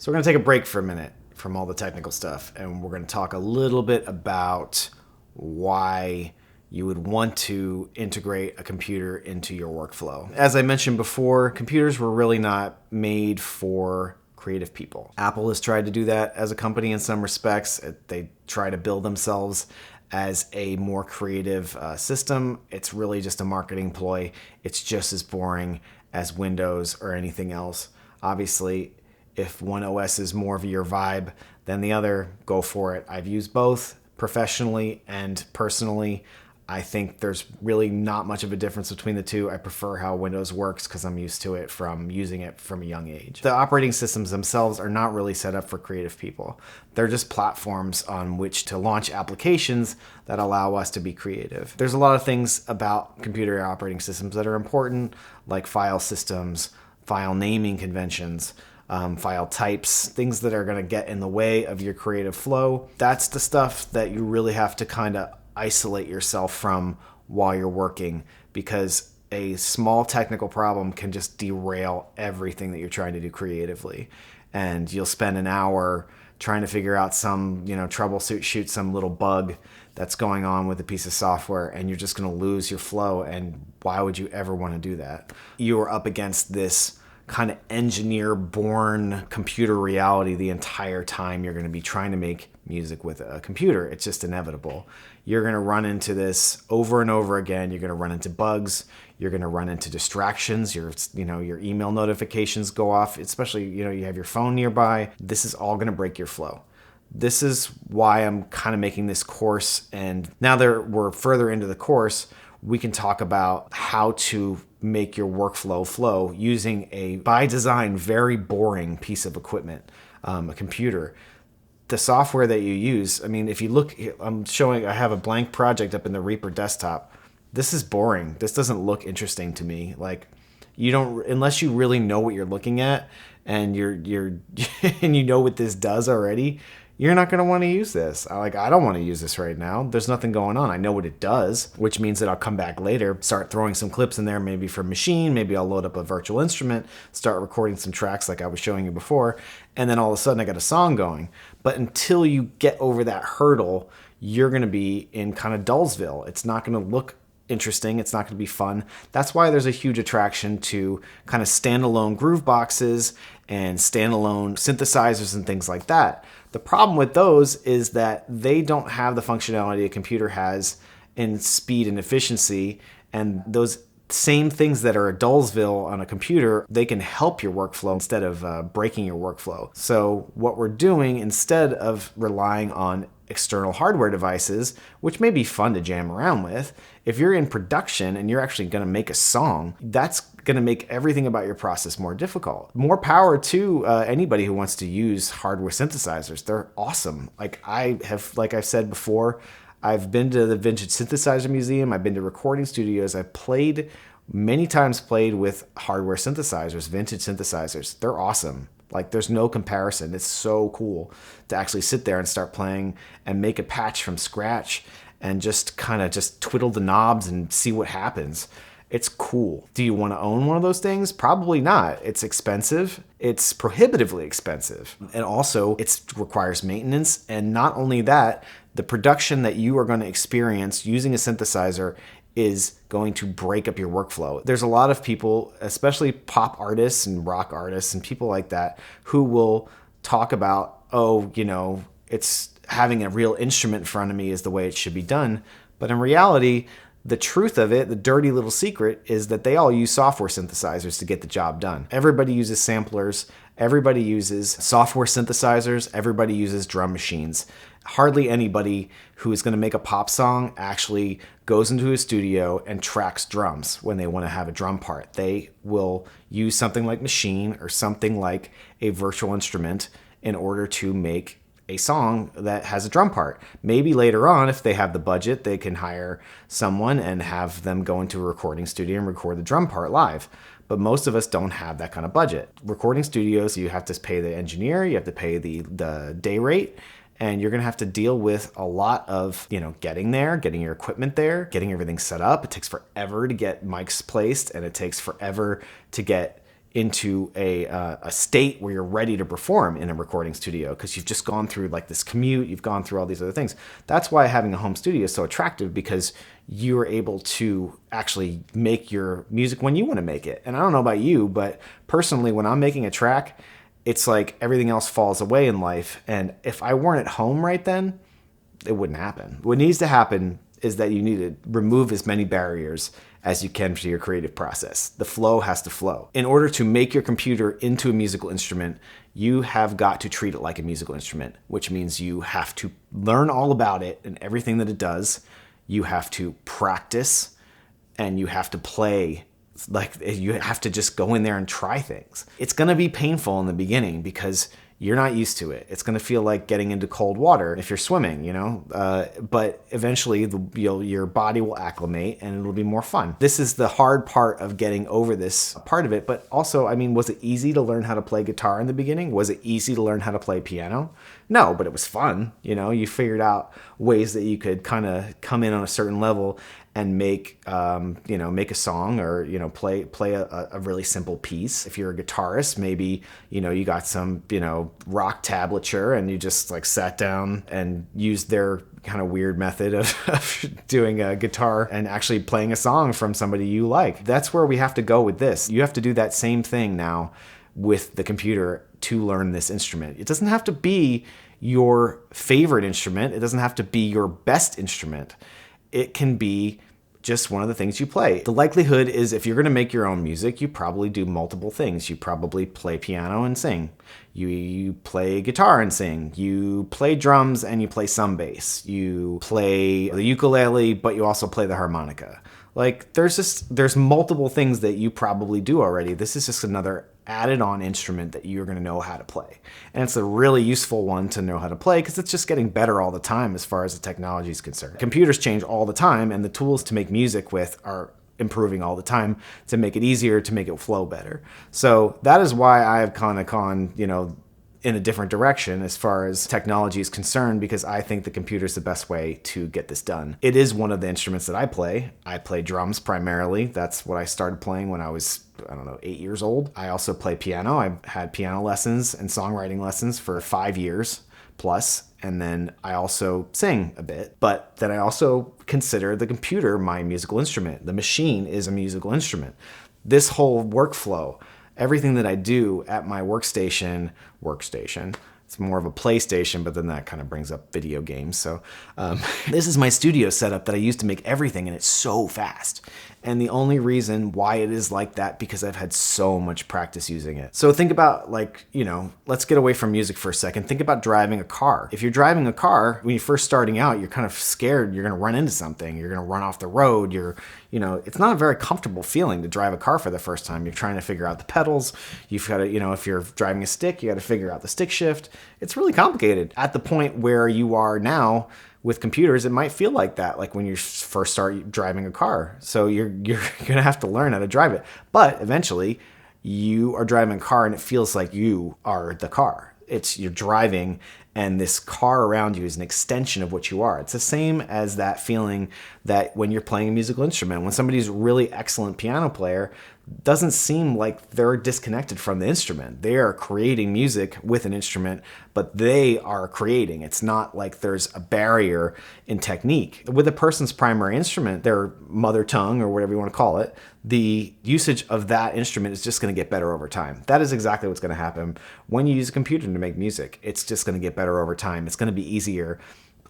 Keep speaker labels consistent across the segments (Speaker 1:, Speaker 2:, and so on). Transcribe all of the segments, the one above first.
Speaker 1: So we're going to take a break for a minute from all the technical stuff, and we're going to talk a little bit about why you would want to integrate a computer into your workflow. As I mentioned before, computers were really not made for creative people. Apple has tried to do that as a company in some respects. They try to build themselves as a more creative system. It's really just a marketing ploy. It's just as boring as Windows or anything else. Obviously, if one OS is more of your vibe than the other, go for it. I've used both professionally and personally. I think there's really not much of a difference between the two. I prefer how Windows works because I'm used to it from using it from a young age. The operating systems themselves are not really set up for creative people. They're just platforms on which to launch applications that allow us to be creative. There's a lot of things about computer operating systems that are important, like file systems, file naming conventions, file types, things that are going to get in the way of your creative flow. That's the stuff that you really have to kind of isolate yourself from while you're working, because a small technical problem can just derail everything that you're trying to do creatively. And you'll spend an hour trying to figure out some, troubleshoot some little bug that's going on with a piece of software, and you're just going to lose your flow. And why would you ever want to do that? You are up against this kind of engineer-born computer reality the entire time you're going to be trying to make music with a computer. It's just inevitable. You're going to run into this over and over again. You're going to run into bugs. You're going to run into distractions. Your email notifications go off, especially, you have your phone nearby. This is all going to break your flow. This is why I'm kind of making this course. And now that we're further into the course, we can talk about how to make your workflow flow using a, by design, very boring piece of equipment, a computer. The software that you use, if you look, I have a blank project up in the Reaper desktop. This is boring. This doesn't look interesting to me. Unless you really know what you're looking at and you're and you know what this does already, you're not going to want to use this. I don't want to use this right now. There's nothing going on. I know what it does, which means that I'll come back later, start throwing some clips in there, maybe from Machine, maybe I'll load up a virtual instrument, start recording some tracks like I was showing you before, and then all of a sudden I got a song going. But until you get over that hurdle, you're going to be in kind of Dullsville. It's not going to look interesting. It's not going to be fun. That's why there's a huge attraction to kind of standalone groove boxes and standalone synthesizers and things like that. The problem with those is that they don't have the functionality a computer has in speed and efficiency, and those same things that are a Dullsville on a computer, they can help your workflow instead of breaking your workflow. So what we're doing, instead of relying on external hardware devices, which may be fun to jam around with, if you're in production and you're actually going to make a song, that's going to make everything about your process more difficult. More power to anybody who wants to use hardware synthesizers. They're awesome. Like I've said before, I've been to the Vintage Synthesizer Museum. I've been to recording studios. I've many times played with hardware synthesizers, vintage synthesizers. They're awesome. There's no comparison. It's so cool to actually sit there and start playing and make a patch from scratch and just twiddle the knobs and see what happens. It's cool. Do you want to own one of those things? Probably not. It's expensive. It's prohibitively expensive. And also, it requires maintenance. And not only that, the production that you are going to experience using a synthesizer is going to break up your workflow. There's a lot of people, especially pop artists and rock artists and people like that, who will talk about, it's having a real instrument in front of me is the way it should be done. But in reality, the truth of it, the dirty little secret, is that they all use software synthesizers to get the job done. Everybody uses samplers. Everybody uses software synthesizers. Everybody uses drum machines. Hardly anybody who is going to make a pop song actually goes into a studio and tracks drums when they want to have a drum part. They will use something like Machine or something like a virtual instrument in order to make a song that has a drum part. Maybe later on, if they have the budget, they can hire someone and have them go into a recording studio and record the drum part live. But most of us don't have that kind of budget. Recording studios, you have to pay the engineer, you have to pay the day rate, and you're going to have to deal with a lot of, getting there, getting your equipment there, getting everything set up. It takes forever to get mics placed, and it takes forever to get into a state where you're ready to perform in a recording studio because you've just gone through like this commute, you've gone through all these other things. That's why having a home studio is so attractive, because you're able to actually make your music when you want to make it. And I don't know about you, but personally, when I'm making a track, it's like everything else falls away in life. And if I weren't at home right then, it wouldn't happen. What needs to happen is that you need to remove as many barriers as you can to your creative process. The flow has to flow. In order to make your computer into a musical instrument, you have got to treat it like a musical instrument, which means you have to learn all about it and everything that it does. You have to practice, and you have to play. Like, you have to just go in there and try things. It's gonna be painful in the beginning because you're not used to it. It's going to feel like getting into cold water if you're swimming, but eventually your body will acclimate and it'll be more fun. This is the hard part of getting over this part of it. But also, I mean, was it easy to learn how to play guitar in the beginning? Was it easy to learn how to play piano? No, but it was fun. You figured out ways that you could kind of come in on a certain level and make a song, or play a really simple piece. If you're a guitarist, maybe you got some rock tablature and you just like sat down and used their kind of weird method of doing a guitar and actually playing a song from somebody you like. That's where we have to go with this. You have to do that same thing now with the computer to learn this instrument. It doesn't have to be your favorite instrument. It doesn't have to be your best instrument. It can be just one of the things you play. The likelihood is, if you're going to make your own music, you probably do multiple things. You probably play piano and sing. You play guitar and sing. You play drums and you play some bass. You play the ukulele, but you also play the harmonica. Like, there's multiple things that you probably do already. This is just another added on instrument that you're going to know how to play. And it's a really useful one to know how to play because it's just getting better all the time as far as the technology is concerned. Computers change all the time, and the tools to make music with are improving all the time to make it easier, to make it flow better. So that is why I have kind of gone, in a different direction as far as technology is concerned, because I think the computer is the best way to get this done. It is one of the instruments that I play. I play drums primarily. That's what I started playing when I was, 8 years old. I also play piano. I've had piano lessons and songwriting lessons for 5 years plus. And then I also sing a bit, but then I also consider the computer my musical instrument. The machine is a musical instrument. This whole workflow, everything that I do at my workstation, it's more of a PlayStation, but then that kind of brings up video games. So this is my studio setup that I use to make everything, and it's so fast. And the only reason why it is like that, because I've had so much practice using it. So think about, let's get away from music for a second. Think about driving a car. If you're driving a car, when you're first starting out, you're kind of scared you're going to run into something. You're going to run off the road. It's not a very comfortable feeling to drive a car for the first time. You're trying to figure out the pedals. You've got to, if you're driving a stick, you got to figure out the stick shift. It's really complicated. At the point where you are now, with computers, it might feel like that, like when you first start driving a car. So you're going to have to learn how to drive it. But eventually, you are driving a car and it feels like you are the car. You're driving, and this car around you is an extension of what you are. It's the same as that feeling that when you're playing a musical instrument, when somebody's a really excellent piano player, doesn't seem like they're disconnected from the instrument. They are creating music with an instrument, but they are creating. It's not like there's a barrier in technique. With a person's primary instrument, their mother tongue or whatever you want to call it, the usage of that instrument is just going to get better over time. That is exactly what's going to happen when you use a computer to make music. It's just going to get better over time. It's going to be easier.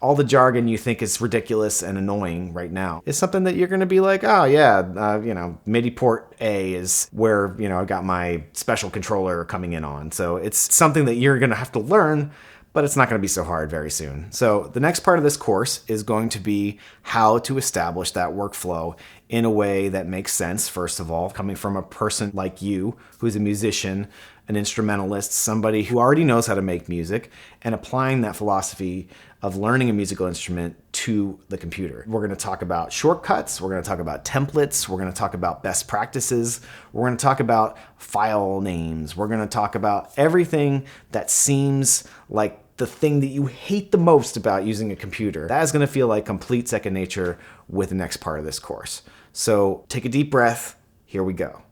Speaker 1: All the jargon you think is ridiculous and annoying right now is something that you're going to be like, oh yeah, MIDI port A is where, I've got my special controller coming in on. So it's something that you're going to have to learn, but it's not going to be so hard very soon. So the next part of this course is going to be how to establish that workflow in a way that makes sense, first of all, coming from a person like you, who's a musician, an instrumentalist, somebody who already knows how to make music, and applying that philosophy of learning a musical instrument to the computer. We're going to talk about shortcuts. We're going to talk about templates. We're going to talk about best practices. We're going to talk about file names. We're going to talk about everything that seems like the thing that you hate the most about using a computer. That is going to feel like complete second nature with the next part of this course. So take a deep breath. Here we go.